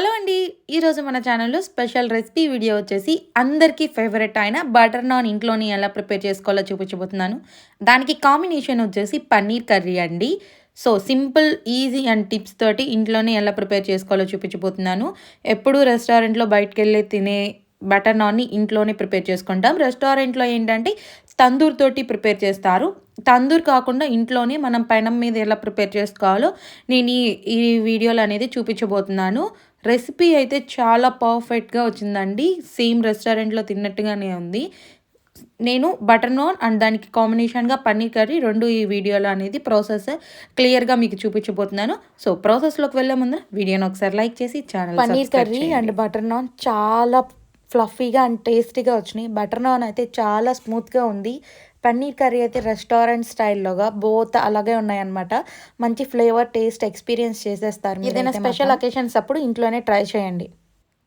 Hello అండి. ఈరోజు మన ఛానల్‌లో స్పెషల్ రెసిపీ వీడియో వచ్చేసి అందరికీ ఫేవరెట్ అయిన బటర్ నాన్ ఇంట్లోని ఎలా ప్రిపేర్ చేసుకోవాలో చూపించబోతున్నాను. దానికి కాంబినేషన్ వచ్చేసి పన్నీర్ కర్రీ అండి. So, simple, easy and tips తోటి ఇంట్లోనే ఎలా ప్రిపేర్ చేసుకోవాలో చూపించబోతున్నాను. ఎప్పుడూ రెస్టారెంట్‌లో బయటికెళ్ళి తినే బటర్ నాన్‌ని ఇంట్లోనే ప్రిపేర్ చేసుకుంటాం. రెస్టారెంట్‌లో ఏంటంటే తందూర్ తోటి ప్రిపేర్ చేస్తారు. తందూర్ కాకుండా ఇంట్లోనే మనం పెనం మీద ఎలా ప్రిపేర్ చేసుకోవాలో నేను ఈ వీడియోలో అనేది చూపించబోతున్నాను. రెసిపీ అయితే చాలా పర్ఫెక్ట్‌గా వచ్చిందండి. సేమ్ రెస్టారెంట్‌లో తిన్నట్టుగానే ఉంది. నేను బటర్ నాన్ అండ్ దానికి కాంబినేషన్‌గా పన్నీర్ కర్రీ 2 ఈ వీడియోలో అనేది ప్రాసెస్ క్లియర్‌గా మీకు చూపించబోతున్నాను. సో, ప్రాసెస్‌లోకి వెళ్ళే ముందు వీడియోని ఒకసారి లైక్ చేసి ఛానల్ పన్నీర్ సబ్స్క్రైబ్ కర్రీ చేయండి. అండ్ బటర్ నాన్ చాలా ఫ్లఫీగా అండ్ టేస్టీగా వచ్చినాయి. బటర్ నాన్ అయితే చాలా స్మూత్‌గా ఉంది. పన్నీర్ కర్రీ అయితే రెస్టారెంట్ స్టైల్‌లోగా బోత్ అలాగే ఉన్నాయన్నమాట. మంచి ఫ్లేవర్, టేస్ట్ ఎక్స్‌పీరియన్స్ చేసేస్తారు. ఏదైనా స్పెషల్ అకేషన్స్ అప్పుడు ఇంట్లోనే ట్రై చేయండి.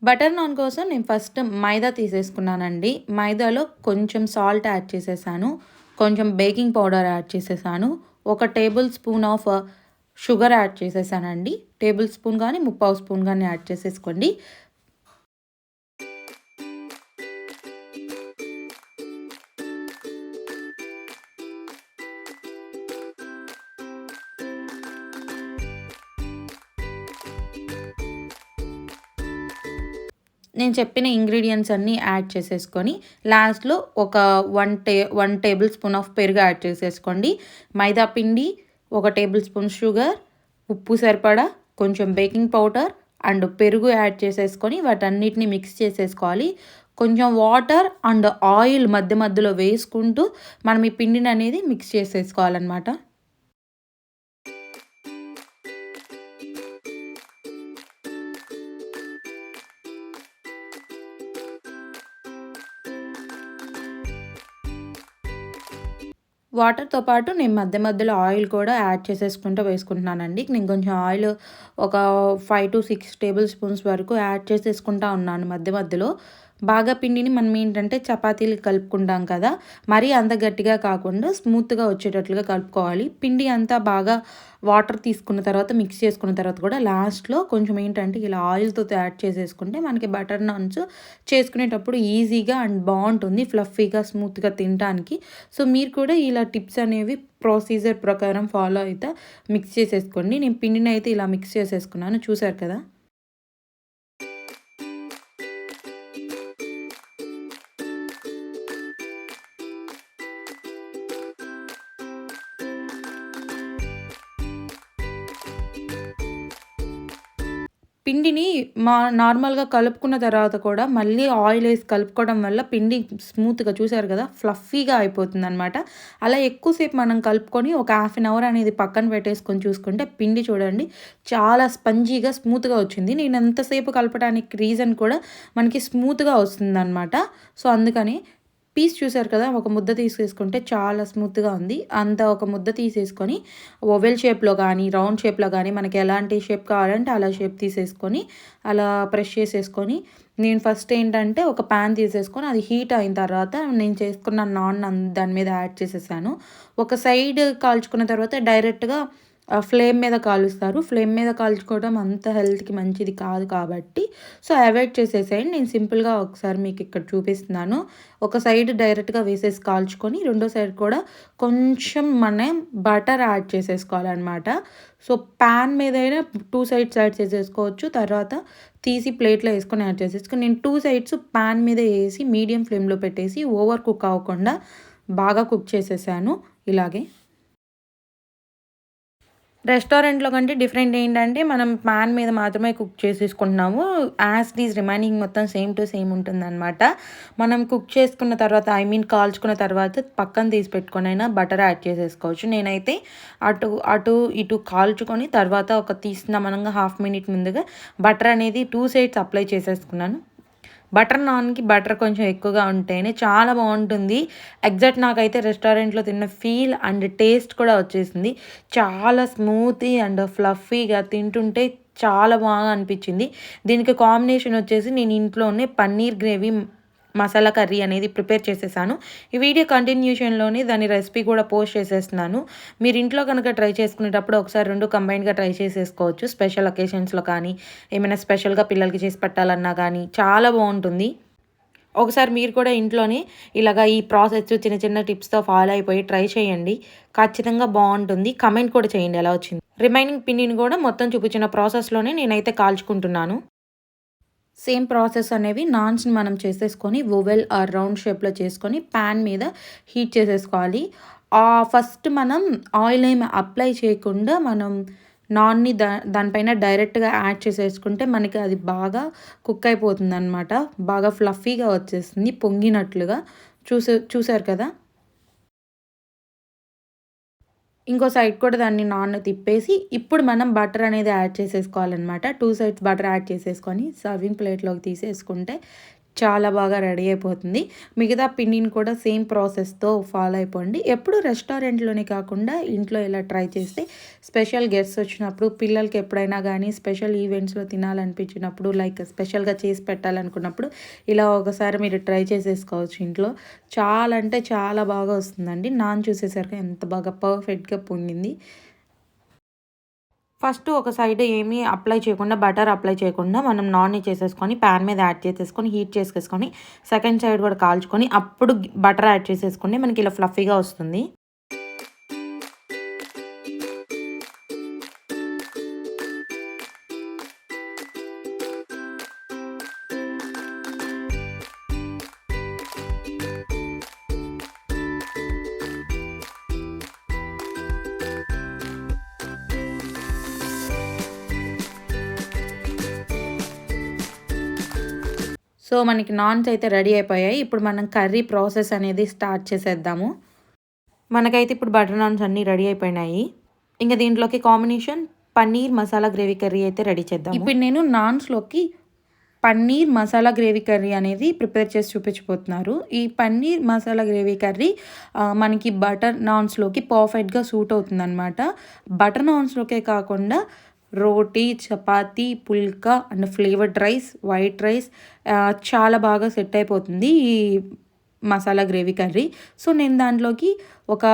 బటర్ నాన్ కోసం నేను ఫస్ట్ మైదా తీసేసుకున్నానండి. మైదాలో కొంచెం సాల్ట్ యాడ్ చేసేసాను. కొంచెం బేకింగ్ పౌడర్ యాడ్ చేసేసాను. ఒక table spoon of sugar add చేసేసానండి. టేబుల్ స్పూన్ గానీ, ముప్పావు స్పూన్ గానీ యాడ్ చేసేసుకోండి. నేను చెప్పిన ఇంగ్రీడియెంట్స్ అన్నీ యాడ్ చేసేసుకొని లాస్ట్‌లో ఒక 1 టేబుల్ స్పూన్ ఆఫ్ పెరుగు యాడ్ చేసేసుకోండి. మైదా పిండి, 1 టేబుల్ స్పూన్ షుగర్, ఉప్పు సరిపడా, కొంచెం బేకింగ్ పౌడర్ అండ్ పెరుగు యాడ్ చేసేసుకొని వాటన్నిటిని మిక్స్ చేసేసుకోవాలి. కొంచెం వాటర్ అండ్ ఆయిల్ మధ్య మధ్యలో వేసుకుంటూ మనం ఈ పిండిని అనేది మిక్స్ చేసేసుకోవాలన్నమాట. వాటర్‌తో పాటు నేను మధ్య మధ్యలో ఆయిల్ కూడా యాడ్ చేసేసుకుంటూ వేసుకుంటున్నానండి. నేను కొంచెం ఆయిల్ ఒక 5-6 టేబుల్ స్పూన్స్ వరకు యాడ్ చేసేసుకుంటా ఉన్నాను మధ్య మధ్యలో. బాగా పిండిని మనం ఏంటంటే చపాతీలు కలుపుకుంటాం కదా! మరీ అంత గట్టిగా కాకుండా స్మూత్‌గా వచ్చేటట్లుగా కలుపుకోవాలి. పిండి అంతా బాగా వాటర్ తీసుకున్న తర్వాత మిక్స్ చేసుకున్న తర్వాత కూడా లాస్ట్‌లో కొంచెం ఏంటంటే ఇలా ఆయిల్‌తో యాడ్ చేసేసుకుంటే మనకి బటర్ నాన్స్ చేసుకునేటప్పుడు ఈజీగా అండ్ బావుంటుంది. ఫ్లఫీగా, స్మూత్‌గా తినటానికి. సో, మీరు కూడా ఇలా టిప్స్ అనేవి ప్రొసీజర్ ప్రకారం ఫాలో అయితే మిక్స్ చేసేసుకోండి. నేను పిండినైతే ఇలా మిక్స్ చేసేసుకున్నాను. చూసారు కదా! పిండిని నార్మల్‌గా కలుపుకున్న తర్వాత కూడా మళ్ళీ ఆయిలేసి కలుపుకోవడం వల్ల పిండి స్మూత్‌గా చూసారు కదా! ఫ్లఫీగా అయిపోతుందనమాట. అలా ఎక్కువసేపు మనం కలుపుకొని ఒక హాఫ్ అన్ అవర్ అనేది పక్కన పెట్టేసుకొని చూసుకుంటే పిండి చూడండి చాలా స్పంజీగా, స్మూత్‌గా వచ్చింది. నేను ఎంతసేపు కలపడానికి రీజన్ కూడా మనకి స్మూత్‌గా వస్తుందనమాట. సో, అందుకని పీస్ చూసారు కదా! ఒక ముద్ద తీసేసుకుంటే చాలా స్మూత్‌గా ఉంది. అంత ఒక ముద్ద తీసేసుకొని ఓవెల్ షేప్‌లో గానీ, రౌండ్ షేప్‌లో గానీ మనకి ఎలాంటి షేప్ కావాలంటే అలా షేప్ తీసేసుకొని, అలా ప్రెస్ చేసేసుకొని, నేను ఫస్ట్ ఏంటంటే ఒక పాన్ తీసేసుకొని అది హీట్ అయిన తర్వాత నేను చేసుకున్న నాన్ దాని మీద యాడ్ చేసేసాను. ఒక సైడ్ కాల్చుకున్న తర్వాత డైరెక్ట్‌గా ఫ్లేమ్ మీద కాలుస్తారు. ఫ్లేమ్ మీద కాల్చుకోవడం అంత హెల్త్‌కి మంచిది కాదు కాబట్టి, సో, అవాయిడ్ చేసేసేయండి. నేను సింపుల్‌గా ఒకసారి మీకు ఇక్కడ చూపిస్తున్నాను. ఒక సైడ్ డైరెక్ట్‌గా వేసేసి కాల్చుకొని, రెండో సైడ్ కూడా కొంచెం మనం బటర్ యాడ్ చేసేసుకోవాలనమాట. సో, పాన్ మీదైనా 2 సైడ్స్ యాడ్ చేసేసుకోవచ్చు. తర్వాత తీసి ప్లేట్‌లో ఏసుకొని యాడ్ చేసేసుకొని, నేను 2 సైడ్స్ పాన్ మీద ఏసి మీడియం ఫ్లేమ్‌లో పెట్టేసి ఓవర్ కుక్ అవ్వకుండా బాగా కుక్ చేసేసాను ఇలాగే. రెస్టారెంట్‌లో కంటే డిఫరెంట్ ఏంటంటే, మనం పాన్ మీద మాత్రమే కుక్ చేసేసుకుంటున్నాము. యాజ్ ఇట్ ఈజ్ రిమైనింగ్ మొత్తం సేమ్ టు సేమ్ ఉంటుందనమాట. మనం కుక్ చేసుకున్న తర్వాత కాల్చుకున్న తర్వాత పక్కన తీసి పెట్టుకొనైనా బటర్ యాడ్ చేసేసుకోవచ్చు. నేనైతే అటు అటు ఇటు కాల్చుకొని తర్వాత ఒక తీసిన మనంగా హాఫ్ మినిట్ ముందుగా బటర్ అనేది 2 సైడ్స్ అప్లై చేసేసుకున్నాను. బటర్ నాన్‌కి బటర్ కొంచెం ఎక్కువగా ఉంటేనే చాలా బావుంటుంది. ఎగ్జాక్ట్ నాకైతే రెస్టారెంట్‌లో తిన్న ఫీల్ అండ్ టేస్ట్ కూడా వచ్చేసింది. చాలా స్మూతీ అండ్ ఫ్లఫీగా తింటుంటే చాలా బాగా అనిపిచ్చింది. దీనికి కాంబినేషన్ వచ్చేసి నేను ఇంట్లోనే పన్నీర్ గ్రేవీ మసాలా కర్రీ అనేది ప్రిపేర్ చేసేసాను. ఈ వీడియో కంటిన్యూషన్‌లోనే దాని రెసిపీ కూడా పోస్ట్ చేసేస్తున్నాను. మీరు ఇంట్లో కనుక ట్రై చేసుకునేటప్పుడు ఒకసారి 2 కంబైన్డ్‌గా ట్రై చేసేసుకోవచ్చు. స్పెషల్ అకేషన్స్‌లో కానీ, ఏమైనా స్పెషల్‌గా పిల్లలకి చేసి పెట్టాలన్నా గానీ చాలా బావుంటుంది. ఒకసారి మీరు కూడా ఇంట్లోనే ఇలాగ ఈ ప్రాసెస్ చిన్న చిన్న టిప్స్‌తో ఫాలో అయిపోయి ట్రై చేయండి. ఖచ్చితంగా బావుంటుంది. కామెంట్ కూడా చేయండి ఎలా వచ్చింది. రిమైనింగ్ పిండిని కూడా మొత్తం చూపించిన ప్రాసెస్‌లోనే నేనైతే కాల్చుకుంటున్నాను. సేమ్ ప్రాసెస్ అనేవి నాన్స్‌ని మనం చేసేసుకొని ఓవెల్ ఆర్ రౌండ్ షేప్‌లో చేసుకొని పాన్ మీద హీట్ చేసేసుకోవాలి. ఫస్ట్ మనం ఆయిల్ ఏమి అప్లై చేయకుండా మనం నాన్‌ని దానిపైన డైరెక్ట్‌గా యాడ్ చేసేసుకుంటే మనకి అది బాగా కుక్ అయిపోతుందనమాట. బాగా ఫ్లఫీగా వచ్చేస్తుంది పొంగినట్లుగా. చూసారు కదా! ఇంకో సైడ్ కూడా దాన్ని నాన్ తిప్పేసి ఇప్పుడు మనం బటర్ అనేది యాడ్ చేసేసుకోవాలనమాట. 2 సైడ్స్ బటర్ యాడ్ చేసేసుకొని సర్వింగ్ ప్లేట్‌లోకి తీసేసుకుంటే చాలా బాగా రెడీ అయిపోతుంది. మిగతా పిండిని కూడా సేమ్ ప్రాసెస్‌తో ఫాలో అయిపోండి. ఎప్పుడు రెస్టారెంట్‌లోనే కాకుండా ఇంట్లో ఇలా ట్రై చేస్తే స్పెషల్ గెస్ట్స్ వచ్చినప్పుడు, పిల్లలకి ఎప్పుడైనా గానీ స్పెషల్ ఈవెంట్స్‌లో తినాలనిపించినప్పుడు, లైక్ స్పెషల్‌గా చేసి పెట్టాలనుకున్నప్పుడు ఇలా ఒకసారి మీరు ట్రై చేసేసుకోవచ్చు ఇంట్లో. చాలా అంటే చాలా బాగా వస్తుందండి. నాన్ చూసేసరికి ఎంత బాగా పర్ఫెక్ట్‌గా పొంగింది. ఫస్ట్ ఒక సైడ్ ఏమీ అప్లై చేయకుండా బటర్ అప్లై చేయకుండా మనం నాన్‌ని చేసేసుకొని పాన్ మీద యాడ్ చేసేసుకొని హీట్ చేసేసుకొని సెకండ్ సైడ్ కూడా కాల్చుకొని అప్పుడు బటర్ యాడ్ చేసేసుకుంటే మనకి ఇలా ఫ్లఫీగా వస్తుంది. సో, మనకి నాన్స్ అయితే రెడీ అయిపోయాయి. ఇప్పుడు మనం కర్రీ ప్రాసెస్ అనేది స్టార్ట్ చేసేద్దాము. మనకైతే ఇప్పుడు బటర్ నాన్స్ అన్నీ రెడీ అయిపోయినాయి. ఇంక దీంట్లోకి combination paneer masala gravy curry అయితే రెడీ చేద్దాము. ఇప్పుడు నేను నాన్స్‌లోకి పన్నీర్ మసాలా గ్రేవీ కర్రీ అనేది ప్రిపేర్ చేసి చూపించబోతున్నారు. ఈ పన్నీర్ మసాలా గ్రేవీ కర్రీ మనకి బటర్ నాన్స్‌లోకి పర్ఫెక్ట్‌గా సూట్ అవుతుందనమాట. బటర్ నాన్స్‌లోకే కాకుండా roti, chapati, pulka and flavoured rice, white rice చాలా బాగా సెట్ అయిపోతుంది ఈ మసాలా గ్రేవీ కర్రీ. సో, నేను దాంట్లోకి ఒక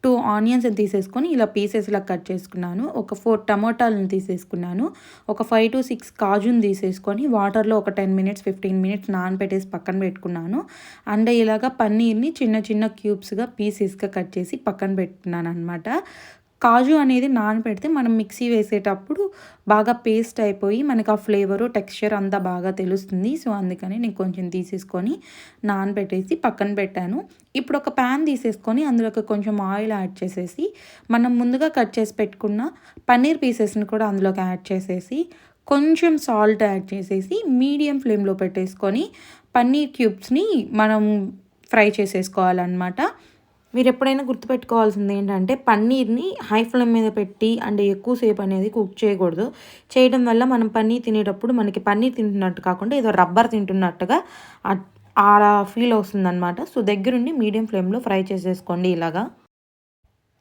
2 ఆనియన్స్‌ని తీసేసుకొని ఇలా పీసెస్‌లా కట్ చేసుకున్నాను. ఒక 4 టమోటాలను తీసేసుకున్నాను. ఒక 5-6 కాజుని తీసేసుకొని వాటర్‌లో ఒక 10 మినిట్స్, 15 మినిట్స్ నానబెట్టేసి పక్కన పెట్టుకున్నాను. అండ్ ఇలాగ పన్నీర్‌ని చిన్న చిన్న క్యూబ్స్‌గా పీసెస్‌గా కట్ చేసి పక్కన పెట్టుకున్నాననమాట. కాజు అనేది నానబెడితే మనం మిక్సీ వేసేటప్పుడు బాగా పేస్ట్ అయిపోయి మనకు ఆ ఫ్లేవరు, టెక్స్చర్ అంతా బాగా తెలుస్తుంది. సో, అందుకని నేను కొంచెం తీసేసుకొని నానబెట్టేసి పక్కన పెట్టాను. ఇప్పుడు ఒక ప్యాన్ తీసేసుకొని అందులోకి కొంచెం ఆయిల్ యాడ్ చేసేసి మనం ముందుగా కట్ చేసి పెట్టుకున్న పన్నీర్ పీసెస్ని కూడా అందులోకి యాడ్ చేసేసి కొంచెం సాల్ట్ యాడ్ చేసేసి మీడియం ఫ్లేమ్లో పెట్టేసుకొని పన్నీర్ క్యూబ్స్ని మనం ఫ్రై చేసేసుకోవాలన్నమాట. మీరు ఎప్పుడైనా గుర్తుపెట్టుకోవాల్సింది ఏంటంటే పన్నీర్‌ని హై ఫ్లేమ్ మీద పెట్టి అండ్ ఎక్కువసేపు అనేది కుక్ చేయకూడదు. చేయడం వల్ల మనం పన్నీర్ తినేటప్పుడు మనకి పన్నీర్ తింటున్నట్టు కాకుండా ఏదో రబ్బర్ తింటున్నట్టుగా అలా ఫీల్ వస్తుందనమాట. సో, దగ్గరుండి మీడియం ఫ్లేమ్‌లో ఫ్రై చేసేసుకోండి ఇలాగా.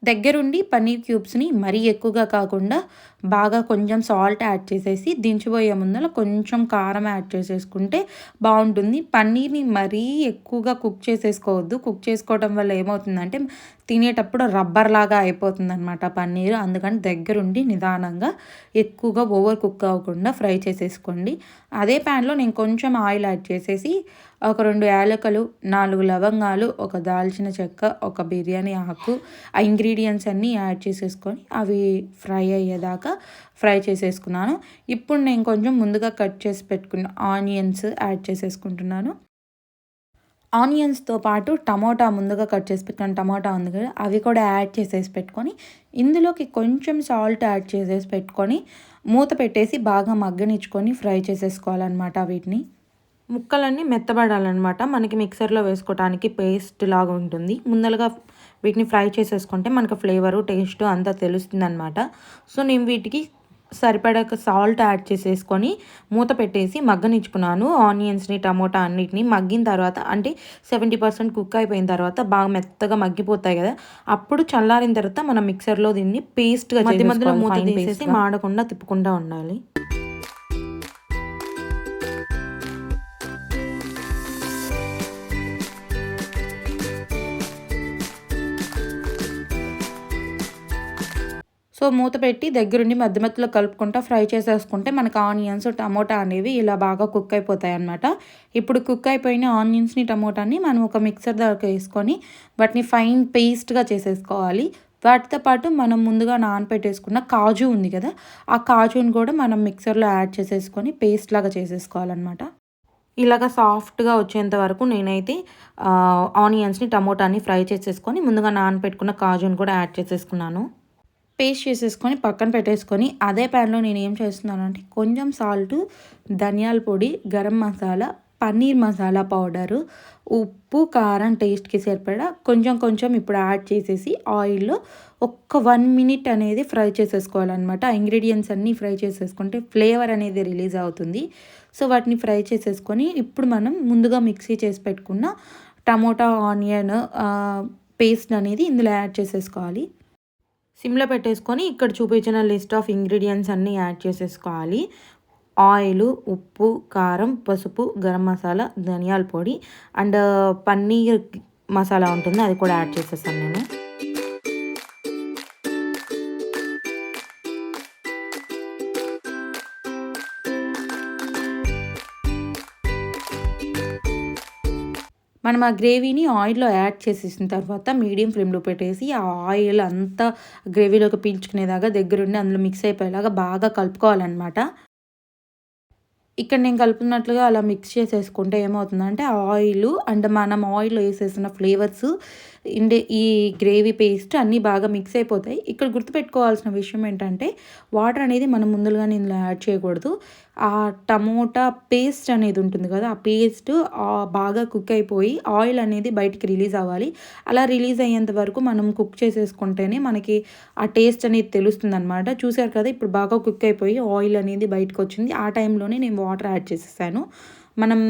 దగ్గరుండి పన్నీర్ క్యూబ్స్‌ని మరీ ఎక్కువగా కాకుండా బాగా కొంచెం సాల్ట్ యాడ్ చేసేసి దించిపోయే ముందల కొంచెం కారం యాడ్ చేసేసుకుంటే బావుంటుంది. పన్నీర్‌ని మరీ ఎక్కువగా కుక్ చేసేసుకోవద్దు. కుక్ చేసుకోవడం వల్ల ఏమవుతుందంటే తినేటప్పుడు రబ్బర్‌లాగా అయిపోతుందనమాట పన్నీరు. అందుకని దగ్గరుండి నిదానంగా ఎక్కువగా ఓవర్ కుక్ అవ్వకుండా ఫ్రై చేసేసుకోండి. అదే ప్యాన్‌లో నేను కొంచెం ఆయిల్ యాడ్ చేసేసి ఒక 2 యాలకులు, 4 లవంగాలు, ఒక దాల్చిన చెక్క, ఒక బిర్యానీ ఆకు ఆ ఇంగ్రీడియంట్స్ అన్నీ యాడ్ చేసేసుకొని అవి ఫ్రై అయ్యేదాకా ఫ్రై చేసేసుకున్నాను. ఇప్పుడు నేను కొంచెం ముందుగా కట్ చేసి పెట్టుకున్న ఆనియన్స్ యాడ్ చేసేసుకుంటున్నాను. ఆనియన్స్‌తో పాటు టమోటా ముందుగా కట్ చేసి పెట్టుకున్న టమోటా ఉంది కదా! అవి కూడా యాడ్ చేసేసి పెట్టుకొని ఇందులోకి కొంచెం సాల్ట్ యాడ్ చేసేసి పెట్టుకొని మూత పెట్టేసి బాగా మగ్గనిచ్చుకొని ఫ్రై చేసేసుకోవాలన్నమాట వీటిని. ముక్కలన్నీ మెత్తబడాలన్నమాట. మనకి మిక్సర్‌లో వేసుకోవటానికి పేస్ట్ లాగా ఉంటుంది. ముందలగా వీటిని ఫ్రై చేసేసుకుంటే మనకు ఫ్లేవరు, టేస్టు అంతా తెలుస్తుందనమాట. సో, నేను వీటికి సరిపడక సాల్ట్ యాడ్ చేసేసుకొని మూత పెట్టేసి మగ్గనిచ్చుకున్నాను. ఆనియన్స్‌ని, టమోటా అన్నిటిని మగ్గిన తర్వాత అంటే 70% కుక్ అయిపోయిన తర్వాత బాగా మెత్తగా మగ్గిపోతాయి కదా! అప్పుడు చల్లారిన తర్వాత మనం మిక్సర్‌లో దీన్ని పేస్ట్‌గా మధ్య మధ్యలో మూత తీసేసి మాడకుండా తిప్పుకుంటా ఉండాలి. సో మూత పెట్టి దగ్గరుండి మధ్య మధ్యలో కలుపుకుంటా ఫ్రై చేసేసుకుంటే మనకు ఆనియన్స్, టమోటా అనేవి ఇలా బాగా కుక్ అయిపోతాయి అన్నమాట. ఇప్పుడు కుక్ అయిపోయిన ఆనియన్స్‌ని, టమోటాని మనం ఒక మిక్సర్ దాకా వేసుకొని వాటిని ఫైన్ పేస్ట్‌గా చేసేసుకోవాలి. వాటితో పాటు మనం ముందుగా నానపెట్టేసుకున్న కాజు ఉంది కదా, ఆ కాజుని కూడా మనం మిక్సర్‌లో యాడ్ చేసేసుకొని పేస్ట్ లాగా చేసేసుకోవాలన్నమాట. ఇలాగ సాఫ్ట్‌గా వచ్చేంత వరకు నేనైతే ఆనియన్స్‌ని, టమోటాని ఫ్రై చేసేసుకొని ముందుగా నానపెట్టుకున్న కాజుని కూడా యాడ్ చేసేసుకున్నాను. పేస్ట్ చేసేసుకొని పక్కన పెట్టేసుకొని అదే ప్యాన్‌లో నేనేం చేస్తున్నానంటే కొంచెం సాల్టు, ధనియాల పొడి, గరం మసాలా, పన్నీర్ మసాలా పౌడరు, ఉప్పు, కారం టేస్ట్‌కి సరిపడా కొంచెం కొంచెం ఇప్పుడు యాడ్ చేసేసి ఆయిల్‌లో ఒక్క 1 మినిట్ అనేది ఫ్రై చేసేసుకోవాలన్నమాట. ఆ ఇంగ్రీడియెంట్స్ అన్నీ ఫ్రై చేసేసుకుంటే ఫ్లేవర్ అనేది రిలీజ్ అవుతుంది. సో వాటిని ఫ్రై చేసేసుకొని ఇప్పుడు మనం ముందుగా మిక్సీ చేసి పెట్టుకున్న టమోటా, ఆనియన్ పేస్ట్ అనేది ఇందులో యాడ్ చేసేసుకోవాలి. సిమ్‌లో పెట్టేసుకొని ఇక్కడ చూపించిన లిస్ట్ ఆఫ్ ఇంగ్రీడియెంట్స్ అన్నీ యాడ్ చేసేసుకోవాలి. ఆయిలు, ఉప్పు, కారం, పసుపు, గరం మసాలా, ధనియాల పొడి అండ్ పన్నీర్ మసాలా ఉంటుంది, అది కూడా యాడ్ చేసేసాను నేను. మనం ఆ గ్రేవీని ఆయిల్‌లో యాడ్ చేసేసిన తర్వాత మీడియం ఫ్లేమ్‌లో పెట్టేసి ఆ ఆయిల్ అంతా గ్రేవీలోకి పీల్చుకునేదాకా దగ్గరుండి అందులో మిక్స్ అయిపోయేలాగా బాగా కలుపుకోవాలన్నమాట. ఇక్కడ నేను కలుపుతున్నట్లుగా అలా మిక్స్ చేసేసుకుంటే ఏమవుతుందంటే ఆయిలు అండ్ మనం ఆయిల్‌లో వేసేసిన ఫ్లేవర్స్ ఈ గ్రేవీ పేస్ట్ అన్నీ బాగా మిక్స్ అయిపోతాయి. ఇక్కడ గుర్తుపెట్టుకోవాల్సిన విషయం ఏంటంటే వాటర్ అనేది మనం ముందుగానే ఇందులో యాడ్ చేయకూడదు. ఆ టమోటా పేస్ట్ అనేది ఉంటుంది కదా, ఆ పేస్ట్ బాగా కుక్ అయిపోయి ఆయిల్ అనేది బయటికి రిలీజ్ అవ్వాలి. అలా రిలీజ్ అయ్యేంత వరకు మనం కుక్ చేసేసుకుంటేనే మనకి ఆ టేస్ట్ అనేది తెలుస్తుందనమాట. చూసారు కదా, ఇప్పుడు బాగా కుక్ అయిపోయి ఆయిల్ అనేది బయటకు వచ్చింది. ఆ టైంలోనే నేను వాటర్ యాడ్ చేసేసాను. మనం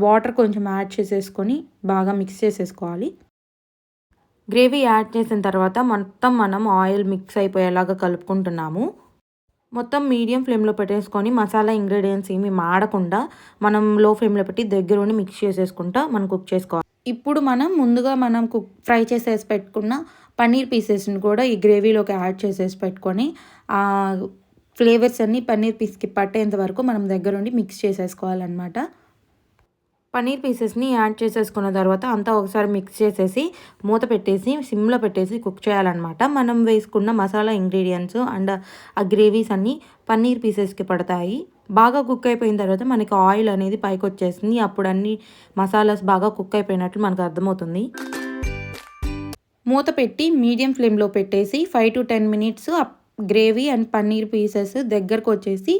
వాటర్ కొంచెం యాడ్ చేసేసుకొని బాగా మిక్స్ చేసేసుకోవాలి. గ్రేవీ యాడ్ చేసిన తర్వాత మొత్తం మనం ఆయిల్ మిక్స్ అయిపోయేలాగా కలుపుకుంటున్నాము. మొత్తం మీడియం ఫ్లేమ్‌లో పెట్టేసుకొని మసాలా ఇంగ్రీడియెంట్స్ ఏమి మాడకుండా మనం లో ఫ్లేమ్‌లో పెట్టి దగ్గరుండి మిక్స్ చేసేసుకుంటా మనం కుక్ చేసుకోవాలి. ఇప్పుడు మనం ముందుగా ఫ్రై చేసేసి పెట్టుకున్న పన్నీర్ పీసెస్‌ని కూడా ఈ గ్రేవీలోకి యాడ్ చేసేసి పెట్టుకొని ఫ్లేవర్స్ అన్నీ పన్నీర్ పీస్‌కి పట్టేంత వరకు మనం దగ్గరుండి మిక్స్ చేసేసుకోవాలన్నమాట. పన్నీర్ పీసెస్‌ని యాడ్ చేసేసుకున్న తర్వాత అంతా ఒకసారి మిక్స్ చేసేసి మూత పెట్టేసి సిమ్‌లో పెట్టేసి కుక్ చేయాలన్నమాట. మనం వేసుకున్న మసాలా ఇంగ్రీడియెంట్స్ అండ్ ఆ గ్రేవీస్ అన్నీ పన్నీర్ పీసెస్‌కి పడతాయి. బాగా కుక్ అయిపోయిన తర్వాత మనకి ఆయిల్ అనేది పైకొచ్చేస్తుంది. అప్పుడు అన్ని మసాలాస్ బాగా కుక్ అయిపోయినట్లు మనకు అర్థమవుతుంది. మూత పెట్టి మీడియం ఫ్లేమ్‌లో పెట్టేసి 5-10 minutes gravy and paneer pieces దగ్గరకొచ్చేసి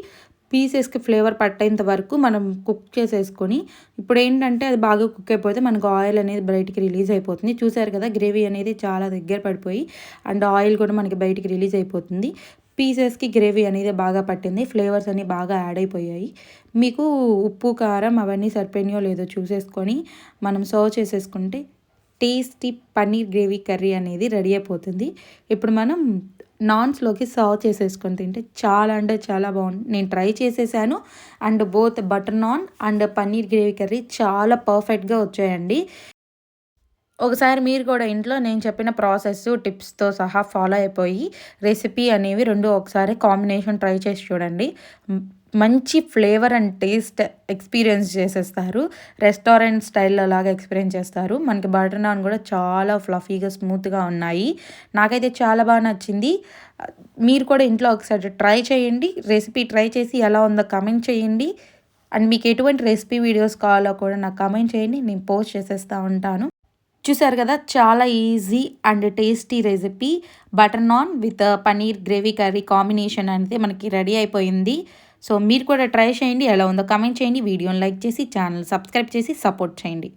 పీసెస్‌కి ఫ్లేవర్ పట్టేంత వరకు మనం కుక్ చేసేసుకొని ఇప్పుడేంటంటే అది బాగా కుక్ అయిపోతే మనకు ఆయిల్ అనేది బయటికి రిలీజ్ అయిపోతుంది. చూసారు కదా, గ్రేవీ అనేది చాలా దగ్గర పడిపోయి అండ్ ఆయిల్ కూడా మనకి బయటికి రిలీజ్ అయిపోతుంది. పీసెస్‌కి గ్రేవీ అనేది బాగా పట్టింది. ఫ్లేవర్స్ అన్నీ బాగా యాడ్ అయిపోయాయి. మీకు ఉప్పు, కారం అవన్నీ సరిపోయినాయో లేదో చూసేసుకొని మనం సర్వ్ చేసేసుకుంటే టేస్టీ పన్నీర్ గ్రేవీ కర్రీ అనేది రెడీ అయిపోతుంది. ఇప్పుడు మనం నాన్స్‌లోకి సర్వ్ చేసేసుకొని తింటే చాలా అంటే చాలా బాగుంది. నేను ట్రై చేసేసాను and both butter non and paneer gravy curry చాలా పర్ఫెక్ట్‌గా వచ్చాయండి. ఒకసారి మీరు కూడా ఇంట్లో నేను చెప్పిన ప్రాసెస్, టిప్స్‌తో సహా ఫాలో అయిపోయి రెసిపీ అనేవి 2 ఒకసారి కాంబినేషన్ ట్రై చేసి చూడండి. మంచి ఫ్లేవర్ అండ్ టేస్ట్ ఎక్స్పీరియన్స్ చేసేస్తారు. రెస్టారెంట్ స్టైల్‌లో లాగా ఎక్స్పీరియన్స్ చేస్తారు. మనకి బటర్ నాన్ కూడా చాలా ఫ్లఫీగా, స్మూత్‌గా ఉన్నాయి. నాకైతే చాలా బాగా నచ్చింది. మీరు కూడా ఇంట్లో ఒకసారి ట్రై చేయండి. రెసిపీ ట్రై చేసి ఎలా ఉందో కామెంట్ చేయండి. అండ్ మీకు ఎటువంటి రెసిపీ వీడియోస్ కావాలో కూడా నాకు కామెంట్ చేయండి. నేను పోస్ట్ చేసేస్తూ ఉంటాను. చూసారు కదా, చాలా easy and tasty recipe butter non with paneer gravy curry combination అనేది మనకి రెడీ అయిపోయింది. సో మీరు కూడా ట్రై చేయండి. ఎలా ఉందో కామెంట్ చేయండి. వీడియోని లైక్ చేసి ఛానల్ సబ్స్క్రైబ్ చేసి సపోర్ట్ చేయండి.